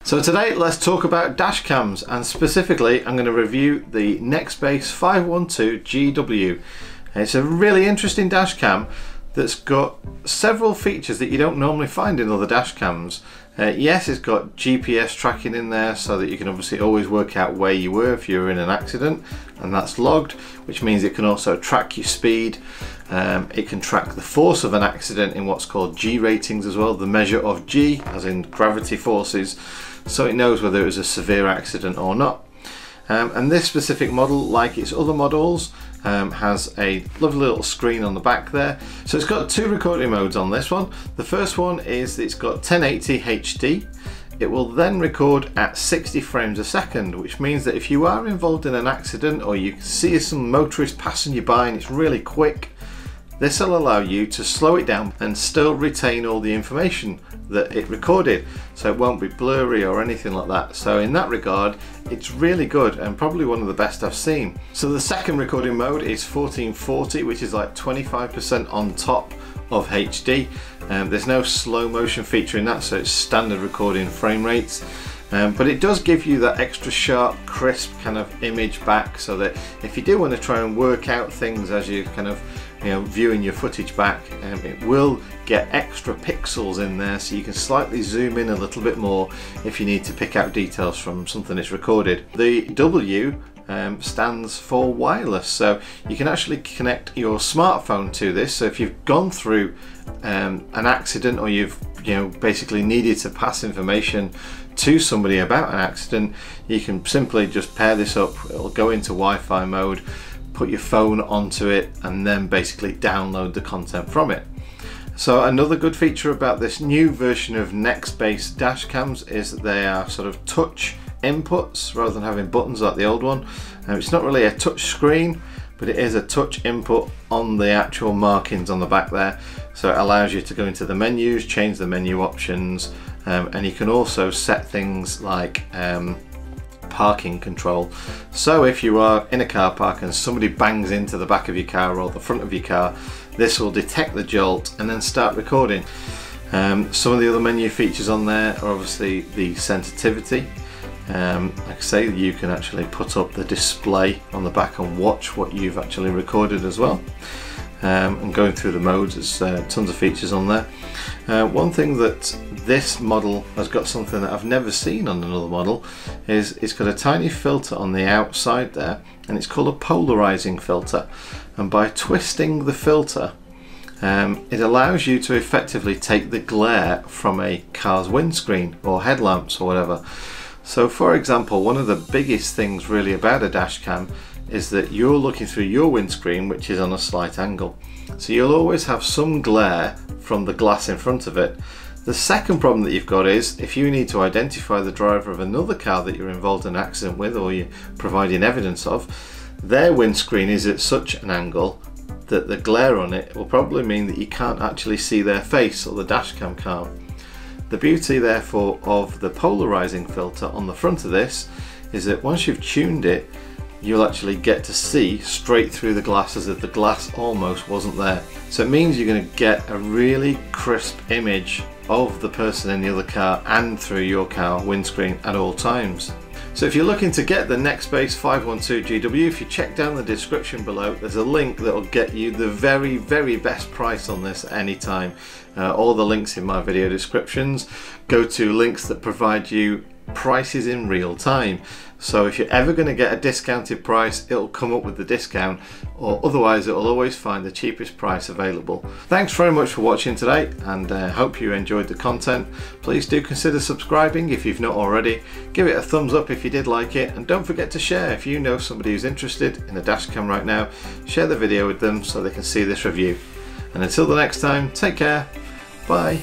So today let's talk about dash cams, and specifically I'm going to review the Nextbase 512GW. It's a really interesting dash cam that's got several features that you don't normally find in other dash cams. Yes, it's got GPS tracking in there so that you can obviously always work out where you were if you were in an accident, and that's logged, which means it can also track your speed. It can track the force of an accident in what's called G ratings as well, the measure of G as in gravity forces, so it knows whether it was a severe accident or not. And this specific model, like its other models, has a lovely little screen on the back there. So it's got two recording modes on this one. The first one is that it's got 1080 HD. It will then record at 60 frames a second, which means that if you are involved in an accident or you see some motorist passing you by and it's really quick, this will allow you to slow it down and still retain all the information that it recorded, so it won't be blurry or anything like that. So in that regard, it's really good and probably one of the best I've seen. So the second recording mode is 1440, which is like 25% on top of HD. There's no slow motion feature in that, so it's standard recording frame rates. But it does give you that extra sharp, crisp kind of image back, so that if you do want to try and work out things as you kind of viewing your footage back, it will get extra pixels in there, so you can slightly zoom in a little bit more if you need to pick out details from something that's recorded. The W stands for wireless, so you can actually connect your smartphone to this. So if you've gone through an accident, or you've basically needed to pass information to somebody about an accident, you can simply just pair this up. It'll go into Wi-Fi mode, put your phone onto it, and then basically download the content from it. So another good feature about this new version of Nextbase dash cams is that they are sort of touch inputs rather than having buttons like the old one. It's not really a touch screen, but it is a touch input on the actual markings on the back there. So it allows you to go into the menus, change the menu options, and you can also set things like parking control. So if you are in a car park and somebody bangs into the back of your car or the front of your car, this will detect the jolt and then start recording. Some of the other menu features on there are obviously the sensitivity. Like I say, you can actually put up the display on the back and watch what you've actually recorded as well. And going through the modes, there's tons of features on there. One thing that this model has got, something that I've never seen on another model, is it's got a tiny filter on the outside there, and it's called a polarizing filter. And by twisting the filter, it allows you to effectively take the glare from a car's windscreen or headlamps or whatever. So for example, one of the biggest things really about a dash cam is that you're looking through your windscreen, which is on a slight angle. So you'll always have some glare from the glass in front of it. The second problem that you've got is if you need to identify the driver of another car that you're involved in an accident with, or you're providing evidence of, their windscreen is at such an angle that the glare on it will probably mean that you can't actually see their face, or the dash cam can't. The beauty therefore of the polarizing filter on the front of this is that once you've tuned it, you'll actually get to see straight through the glass as if the glass almost wasn't there. So it means you're going to get a really crisp image of the person in the other car and through your car windscreen at all times. So if you're looking to get the Nextbase 512GW, if you check down the description below, there's a link that will get you the very, very best price on this at any time. All the links in my video descriptions go to links that provide you prices in real time. So if you're ever going to get a discounted price, it'll come up with the discount, or otherwise it'll always find the cheapest price available. Thanks very much for watching today, and hope you enjoyed the content. Please do consider subscribing if you've not already. Give it a thumbs up if you did like it, and don't forget to share. If you know somebody who's interested in a dash cam right now, share the video with them so they can see this review. And until the next time, take care, bye.